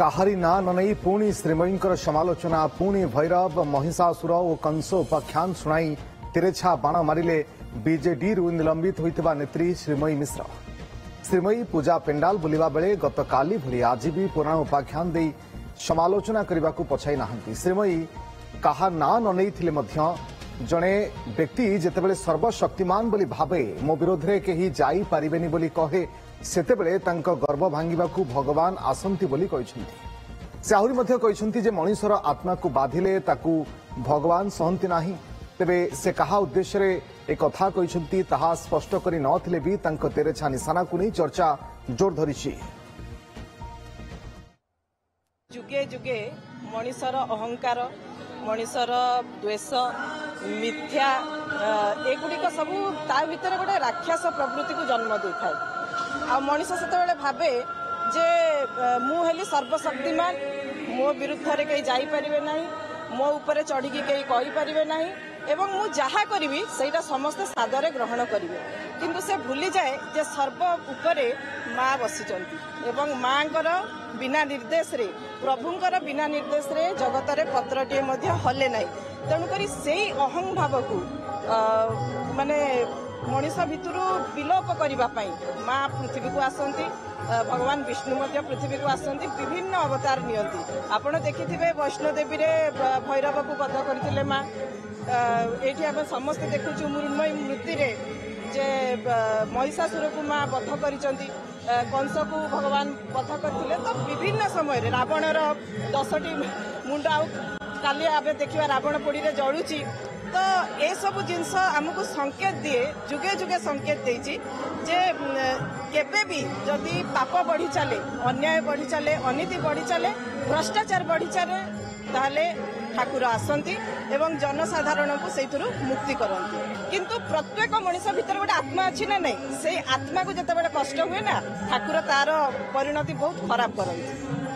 काहारी ना नई पुणी श्रीमयींकर समालोचना पुणी भैरव महिषासुर और कंस उपाख्यान शुणाई तिरेछा बाण मारिले बीजेडी निलंबित होता नेत्री श्रीमयी मिश्र। श्रीमयी पूजा पेंडाल बुलिबा बेले गतकाली भली आज भी पुराण उपाख्यान दे समालोचना करने को पछाई नाहंती। श्रीमयी कहा ना ननईथिले मध्य जड़े व्यक्ति जितेबले सर्वशक्तिमान बोली भावे मो विरोध में कहीं जाई पारिबेनी बोली कहे सेतेबेले तांको गर्व भांगिबाकू भगवान आसंती बोली कहिसेंती। से आहुरी मध्य कहिसेंती जे मनुष्यर आत्मा को बाधिले ताकू भगवान सहंती नाही। तेबे से कहा उद्देश्य रे एक कथा कहिसेंती ताहा स्पष्ट करि नथिले भी तांको तेरेछा निशाना को नहीं चर्चा जोर धरिछि। जुगे जुगे मनुष्यर अहंकार मनुष्यर द्वेष मिथ्या एगुड़िक सबू ता भितर गोटे राक्षस प्रवृत्ति को जन्म दे था। आ मनीष से भावे जे मु हेली सर्वशक्तिमान मो विरुद्ध रे कहीं जाई परिबे नाही मो ऊपर चढ़ी कहीं कहि परिबे नाही एवं मु जहा करिवि सेटा समस्त सादरे ग्रहण करिवे। किंतु से भूली जाए जे सर्व उपरे माँ बसिचंती एवं माँकर बिना निर्देश रे प्रभुंकर बिना निर्देश रे जगत रे पत्रटिए मध्य हले नाही। तेणुकरी सेई अहं भाव को माने मनीष भितर विलोप करने माँ पृथ्वी को आसती भगवान विष्णु मध्य पृथ्वी को आसती विभिन्न अवतार नियंती। आपण देखिथिबे वैष्णोदेवी रे भैरव को वध करथिले माँ एठी आम समस्त देखुछु मृण्मयी मृत्यु रे जे महिषासुर को माँ वध करिसंती कंस को भगवान वध करथिले। तो विभिन्न समय रे रावणर 10टी मुंड आउ काली आबे देखिबा रावण पोड़ी रे जळुची। तो ये सब जिनस आमको संकेत दिए जुगे जुगे संकेत देछि जे केबे भी जदि पाप बढ़ी चले अन्याय बढ़ी चले अनीति बढ़ी चले भ्रष्टाचार बढ़ी चले ताहले ठाकुर आसंती एवं जनसाधारण को सेथुरु मुक्ति करंती। किंतु प्रत्येक मनुष्य भीतर गोटे आत्मा अछि ना नहीं से आत्मा को जते बड़े कष्ट हुए ना ठाकुर तार परिणति बहुत खराब करंती।